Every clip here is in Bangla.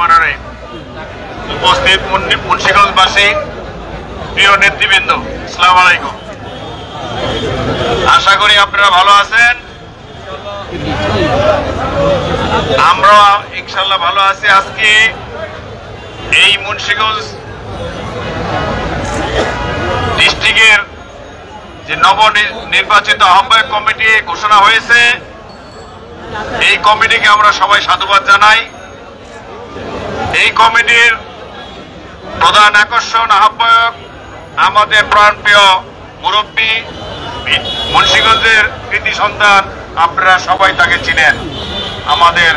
রহমানির রহিম। উপস্থিত মুন্সিগঞ্জবাসী, প্রিয় নেতৃবৃন্দ, আসসালামু আলাইকুম। আশা করি আপনারা ভালো আছেন। আমরা ইনশাআল্লাহ ভালো আছি। আজকে এই মুন্সিগঞ্জ ডিস্ট্রিক্টের যে নবনির্বাচিত আহ্বায়ক কমিটি ঘোষণা হয়েছে, এই কমিটিকে আমরা সবাই সাধুবাদ জানাই। এই কমিটির প্রধান আকর্ষণ আহ্বায়ক আমাদের প্রাণপ্রিয় মুরব্বী, মুন্সিগঞ্জের কৃতি সন্তান, আপনারা সবাই তাকে চিনেন, আমাদের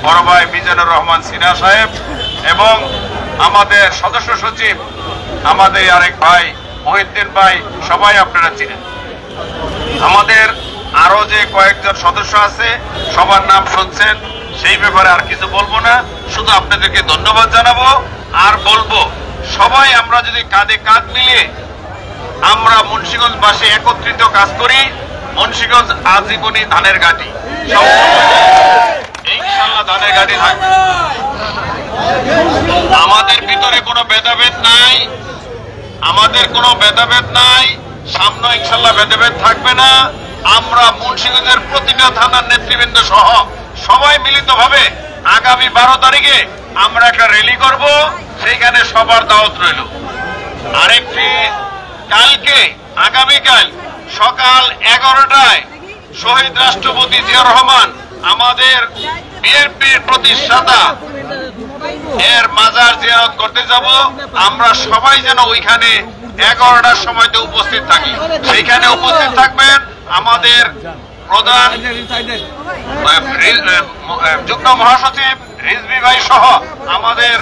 বড় ভাই মিজানুর রহমান সিনহা সাহেব, এবং আমাদের সদস্য সচিব আমাদের আরেক ভাই মহিউদ্দিন ভাই, সবাই আপনারা চিনেন। আমাদের আরো যে কয়েকজন সদস্য আছে সবার নাম শুনছেন, সেই ব্যাপারে আর কিছু বলবো না, শুধু আপনাদেরকে ধন্যবাদ জানাবো। আর বলবো, সবাই আমরা যদি কাঁধে কাঁধ মিলিয়ে আমরা মুন্সিগঞ্জবাসী একত্রিত কাজ করি, মুন্সিগঞ্জ আজীবনই ধানের ঘাঁটি, ইনশাআল্লাহ ধানের ঘাঁটি থাকবে। আমাদের ভিতরে কোনো ভেদাভেদ নাই, আমাদের কোনো ভেদাভেদ নাই, সামনে ইনশাআল্লাহ ভেদাভেদ থাকবে না। আমরা মুন্সিগঞ্জের প্রতিটা থানার নেতৃবৃন্দ সহ সবাই মিলিতভাবে আগামী 12 তারিখে আমরা একটা র্যালি করব, সেইখানে সবার দাওয়াত রইল। আরেকটি, কালকে আগামীকাল সকাল 11টায় শহীদ রাষ্ট্রপতি জিয়া রহমান, আমাদের বিএনপির প্রতিষ্ঠাতা, এর মাজার জিয়ারত করতে যাব। আমরা সবাই যেন ওইখানে 11টার সময়তে উপস্থিত থাকি। সেইখানে উপস্থিত থাকবেন আমাদের প্রধান যুগ্ম মহাসচিব রিজভী ভাই সহ, আমাদের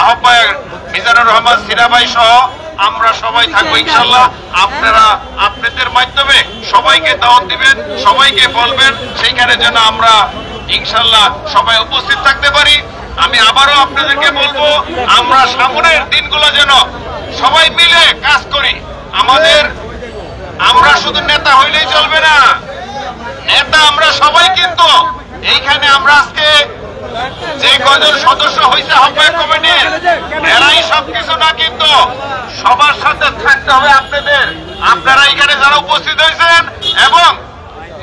আহ্বায়ক মিজানুর রহমান সিনহা ভাই সহ আমরা সবাই থাকবো ইনশাআল্লাহ। আপনারা আপনাদের মাধ্যমে সবাইকে দাওয়াত দিবেন, সবাইকে বলবেন, সেইখানে যেন আমরা ইনশাআল্লাহ সবাই উপস্থিত থাকতে পারি। আমি আবারও আপনাদেরকে বলবো, আমরা সামনের দিনগুলো যেন সবাই মিলে কাজ করি। আমরা শুধু নেতা হইলেই চলবে না, নেতা আমরা সবাই, কিন্তু এইখানে আমরা আজকে যে কয়জন সদস্য হয়েছে আহ্বায়ক কমিটির, এরাই সবকিছু না, কিন্তু সবার সাথে থাকতে হবে আপনাদের। আপনারা এখানে যারা উপস্থিত হয়েছেন এবং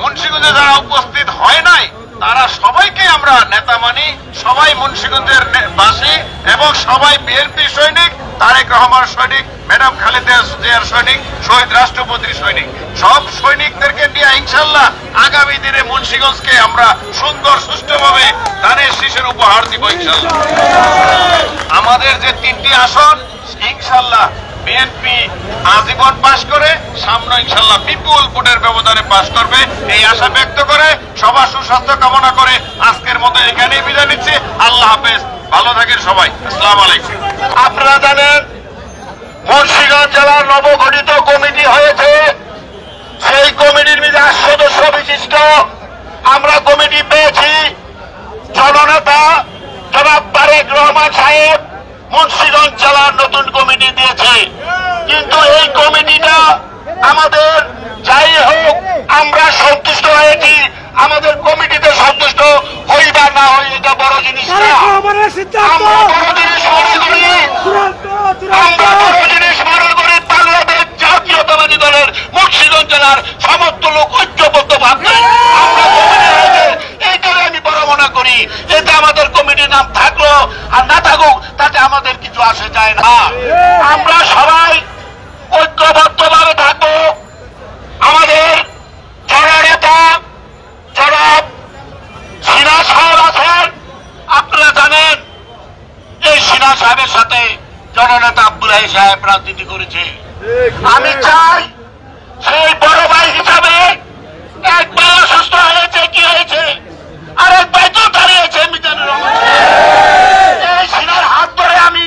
মুন্সিগঞ্জে যারা উপস্থিত হয় নাই, তারা সবাইকে আমরা নেতা মানি, সবাই মুন্সিগঞ্জের বাসী এবং সবাই বিএনপি সৈনিক, তারেক রহমান সৈনিক, ম্যাডাম খালেদা জিয়ার সৈনিক, শহীদ রাষ্ট্রপতির সৈনিক। সব সৈনিকদেরকে নিয়ে ইনশাআল্লাহ আগামী দিনে মুন্সিগঞ্জকে আমরা সুন্দর সুষ্ঠুভাবে ধানের শীষের উপহার দিব ইনশাআল্লাহ। আমাদের যে 3টি আসন ইনশাআল্লাহ বিএনপি আজীবন পাশ করে, সামনে ইনশাআল্লাহ বিপুল ভোটের ব্যবধানে পাশ করবে, এই আশা ব্যক্ত করে সবার সুস্বাস্থ্য কামনা করে আজকের মতো এখানেই বিদায় নিচ্ছি। আল্লাহ হাফেজ, ভালো থাকেন সবাই, আসসালামু আলাইকুম। আপনারা জানেন মুন্সিগঞ্জ জেলার নবগঠিত কমিটি হয়েছে, সেই কমিটির মধ্যে 8 সদস্য বিশিষ্ট আমরা কমিটি পেয়েছি। জননেতা জনাব তারেক রহমান সাহেব মুন্সিগঞ্জ জেলার নতুন কমিটি দিয়েছে, কিন্তু এই কমিটিটা আমাদের যাই হোক আমরা সন্তুষ্ট হয়েছি। আমাদের কমিটিতে সন্তুষ্ট হই বা না হই এটা বড় জিনিস না, আমরা বড় জিনিস মনে করি, আমরা বড় জিনিস মনে করি বাংলাদেশ জাতীয়তাবাদী দলের মুন্সিগঞ্জ জেলার সমস্ত লোক ঐক্যবদ্ধ ভাবে আমরা কমিটি হয়েছে, এইটাকে আমি বড় মনে করি। এতে আমাদের কমিটির নাম থাকলো আর না থাকুক তাতে আমাদের কিছু আসে যায় না। আমরা সবাই ঐক্যবদ্ধ ভাবে থাকবো। আমাদের জননেতা জনাব সিনহা সাহেব আছেন, আপনারা জানেন এই সিনহা সাহেবের সাথে জননেতা আব্দুল্লাহ সাহেব রাজনীতি করেছে। আমি চাই সেই বড় ভাই হিসাবে এক ভাই অসুস্থ হয়েছে, কি হয়েছে, আরেক ভাই তো দাঁড়িয়েছে মিজানুর রহমান। এই সিনহার হাত ধরে আমি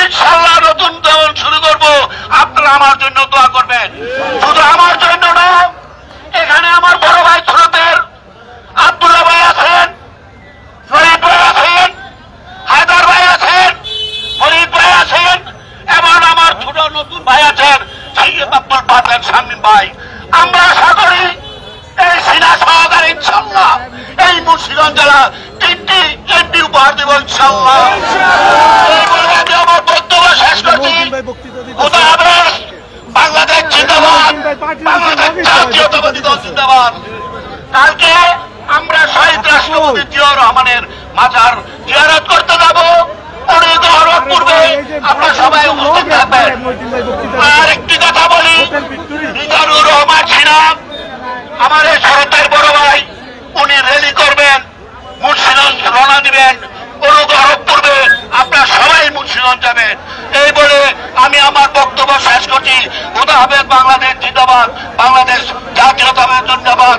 ইনশাআল্লাহ নতুন জীবন শুরু করব। আপনারা আমার জন্য দোয়া করবেন, শুধু আমার জন্য না, এখানে আমার বড় ভাই ছোটদের আব্দুল্লাহ ভাই আছেন, শহীদ ভাই আছেন, হায়দার ভাই আছেন, ফরিদ ভাই আছেন, এবং আমার ছোট নতুন ভাই আছেন সৈয়দ আব্দুল বাতেন শামীম ভাই। আমরা আশা করি এই সিনহা সহযোগিতা দিব ইনশাআল্লাহ। এই বলে আমি আমার বক্তব্য শেষ করছি। খোদা হাফেজ। বাংলাদেশ জিন্দাবাদ, বাংলাদেশ জাতীয়তাবাদী দল জিন্দাবাদ। কালকে আমরা শহীদ রাষ্ট্রপতি জিয়াউর রহমানের মাজার জিয়ারত করতে যাব। উনি দোয়ার পূর্বে আপনারা সবাই উপস্থিত থাকবেন। আর একটি কথা বলি, মিজানুর রহমান সিনহা আমার এই শরতের বড় ভাই, উনি র্যালি করবেন, মুন্সিগঞ্জ রওনা দিবেন। অনুগ্রহ পূর্বে আপনারা সবাই মুন্সিগঞ্জ যাবেন। এই বলে আমি আমার বক্তব্য শেষ করছি। খোদা হাফেজ। বাংলাদেশ জিন্দাবাদ, বাংলাদেশ জাতীয়তাবাদ জিন্দাবাদ।